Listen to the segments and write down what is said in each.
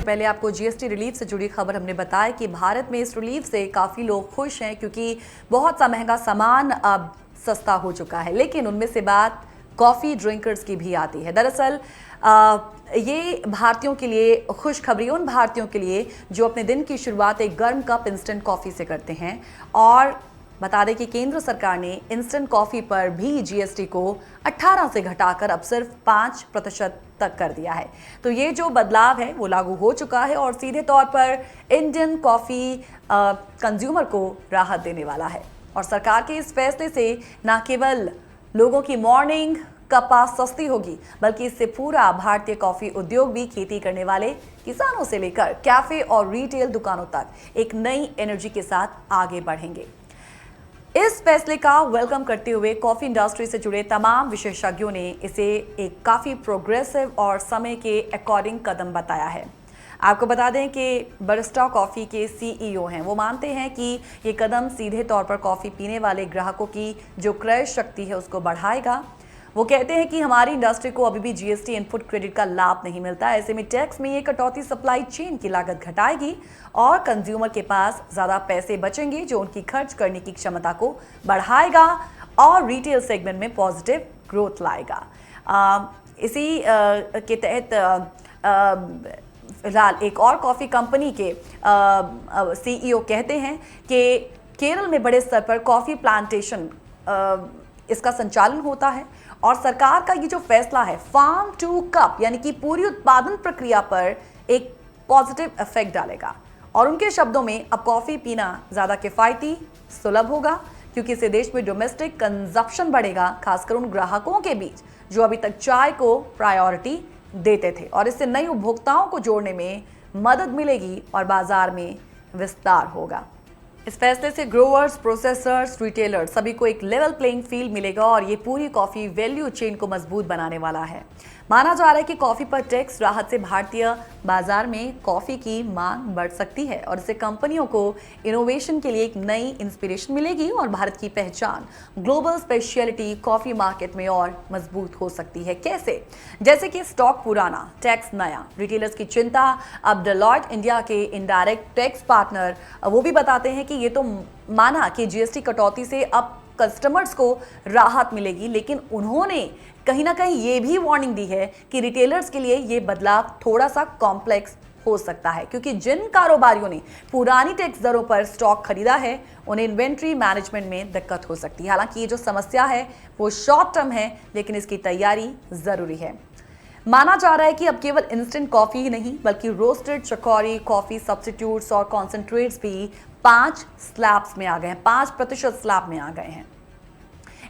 पहले आपको GST relief से जुड़ी खबर हमने बताया कि भारत में इस रिलीफ से काफ़ी लोग खुश हैं क्योंकि बहुत सा महंगा सामान अब सस्ता हो चुका है। लेकिन उनमें से बात कॉफ़ी ड्रिंकर्स की भी आती है। दरअसल ये भारतीयों के लिए खुशखबरी उन भारतीयों के लिए जो अपने दिन की शुरुआत एक गर्म कप इंस्टेंट कॉफ़ी से करते हैं। और बता दें कि केंद्र सरकार ने इंस्टेंट कॉफ़ी पर भी जीएसटी को 18 से घटाकर अब सिर्फ 5% तक कर दिया है। तो ये जो बदलाव है वो लागू हो चुका है और सीधे तौर पर इंडियन कॉफ़ी कंज्यूमर को राहत देने वाला है। और सरकार के इस फैसले से न केवल लोगों की मॉर्निंग कपास सस्ती होगी, बल्कि इससे पूरा भारतीय कॉफी उद्योग भी खेती करने वाले किसानों से लेकर कैफे और रिटेल दुकानों तक एक नई एनर्जी के साथ आगे बढ़ेंगे। इस फैसले का वेलकम करते हुए कॉफी इंडस्ट्री से जुड़े तमाम विशेषज्ञों ने इसे एक काफी प्रोग्रेसिव और समय के अकॉर्डिंग कदम बताया है। आपको बता दें कि बरिस्टा कॉफ़ी के सीईओ हैं, वो मानते हैं कि ये कदम सीधे तौर पर कॉफ़ी पीने वाले ग्राहकों की जो क्रय शक्ति है उसको बढ़ाएगा। वो कहते हैं कि हमारी इंडस्ट्री को अभी भी जीएसटी इनपुट क्रेडिट का लाभ नहीं मिलता। ऐसे में टैक्स में ये कटौती सप्लाई चेन की लागत घटाएगी और कंज्यूमर के पास ज़्यादा पैसे बचेंगे, जो उनकी खर्च करने की क्षमता को बढ़ाएगा और रिटेल सेगमेंट में पॉजिटिव ग्रोथ लाएगा। इसी के तहत फिलहाल एक और कॉफ़ी कंपनी के सीईओ कहते हैं कि केरल में बड़े स्तर पर कॉफ़ी प्लांटेशन इसका संचालन होता है और सरकार का ये जो फैसला है फार्म टू कप यानी कि पूरी उत्पादन प्रक्रिया पर एक पॉजिटिव इफेक्ट डालेगा। और उनके शब्दों में अब कॉफ़ी पीना ज़्यादा किफ़ायती सुलभ होगा क्योंकि इससे देश में डोमेस्टिक कंजप्शन बढ़ेगा, खासकर उन ग्राहकों के बीच जो अभी तक चाय को प्रायोरिटी देते थे। और इससे नए उपभोक्ताओं को जोड़ने में मदद मिलेगी और बाजार में विस्तार होगा। इस फैसले से ग्रोवर्स, प्रोसेसर्स, रिटेलर्स सभी को एक लेवल प्लेइंग फील्ड मिलेगा और ये पूरी कॉफ़ी वैल्यू चेन को मजबूत बनाने वाला है। माना जा रहा है कि कॉफ़ी पर टैक्स राहत से भारतीय बाजार में कॉफ़ी की मांग बढ़ सकती है और इससे कंपनियों को इनोवेशन के लिए एक नई इंस्पिरेशन मिलेगी और भारत की पहचान ग्लोबल स्पेशलिटी कॉफ़ी मार्केट में और मजबूत हो सकती है। कैसे? जैसे कि स्टॉक पुराना, टैक्स नया, रिटेलर्स की चिंता। अब डेलॉयट इंडिया के इनडायरेक्ट टैक्स पार्टनर वो भी बताते हैं कि ये तो माना कि जीएसटी कटौती से अब कस्टमर्स को राहत मिलेगी, लेकिन उन्होंने कहीं ना कहीं ये भी वार्निंग दी है कि रिटेलर्स के लिए ये बदलाव थोड़ा सा कॉम्प्लेक्स हो सकता है क्योंकि जिन कारोबारियों ने पुरानी टैक्स दरों पर स्टॉक खरीदा है उन्हें इन्वेंट्री मैनेजमेंट में दिक्कत हो सकती है। हालांकि ये जो समस्या है वो शॉर्ट टर्म है, लेकिन इसकी तैयारी जरूरी है। माना जा रहा है कि अब केवल इंस्टेंट कॉफी ही नहीं बल्कि रोस्टेड, चकोरी, कॉफी सब्स्टिट्यूट्स और कॉन्सेंट्रेट्स भी 5 स्लैब्स में आ गए हैं, 5% स्लैब में आ गए हैं।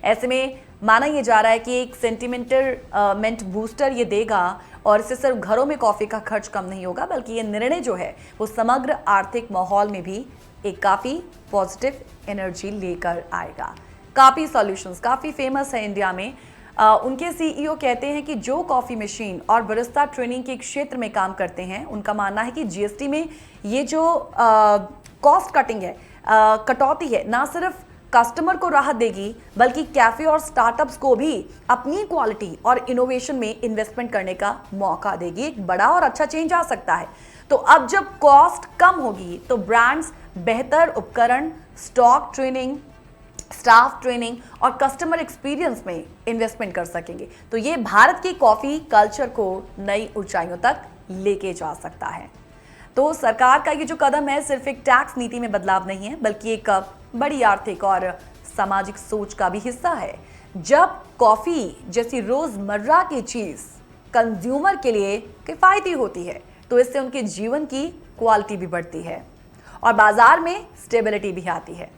ऐसे में माना यह जा रहा है कि एक सेंटिमेंट बूस्टर ये देगा और इससे सिर्फ घरों में कॉफी का खर्च कम नहीं होगा, बल्कि ये निर्णय जो है वो समग्र आर्थिक माहौल में भी एक काफी पॉजिटिव एनर्जी लेकर आएगा। काफी सॉल्यूशंस काफी फेमस है इंडिया में। उनके सीईओ कहते हैं कि जो कॉफ़ी मशीन और बरिस्ता ट्रेनिंग के क्षेत्र में काम करते हैं उनका मानना है कि जीएसटी में ये जो कॉस्ट कटिंग है, कटौती है, ना सिर्फ कस्टमर को राहत देगी बल्कि कैफे और स्टार्टअप्स को भी अपनी क्वालिटी और इनोवेशन में इन्वेस्टमेंट करने का मौका देगी। एक बड़ा और अच्छा चेंज आ सकता है। तो अब जब कॉस्ट कम होगी तो ब्रांड्स बेहतर उपकरण, स्टॉक ट्रेनिंग, स्टाफ ट्रेनिंग और कस्टमर एक्सपीरियंस में इन्वेस्टमेंट कर सकेंगे। तो ये भारत की कॉफ़ी कल्चर को नई ऊंचाइयों तक लेके जा सकता है। तो सरकार का ये जो कदम है सिर्फ एक टैक्स नीति में बदलाव नहीं है बल्कि एक बड़ी आर्थिक और सामाजिक सोच का भी हिस्सा है। जब कॉफ़ी जैसी रोजमर्रा की चीज़ कंज्यूमर के लिए किफ़ायती होती है तो इससे उनके जीवन की क्वालिटी भी बढ़ती है और बाजार में स्टेबिलिटी भी आती है।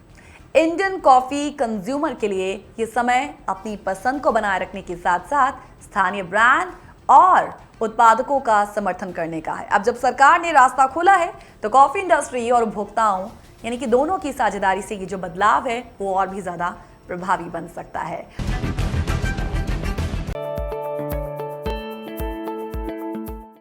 इंडियन कॉफ़ी कंज्यूमर के लिए ये समय अपनी पसंद को बनाए रखने के साथ साथ स्थानीय ब्रांड और उत्पादकों का समर्थन करने का है। अब जब सरकार ने रास्ता खोला है तो कॉफ़ी इंडस्ट्री और उपभोक्ताओं यानी कि दोनों की साझेदारी से ये जो बदलाव है वो और भी ज़्यादा प्रभावी बन सकता है।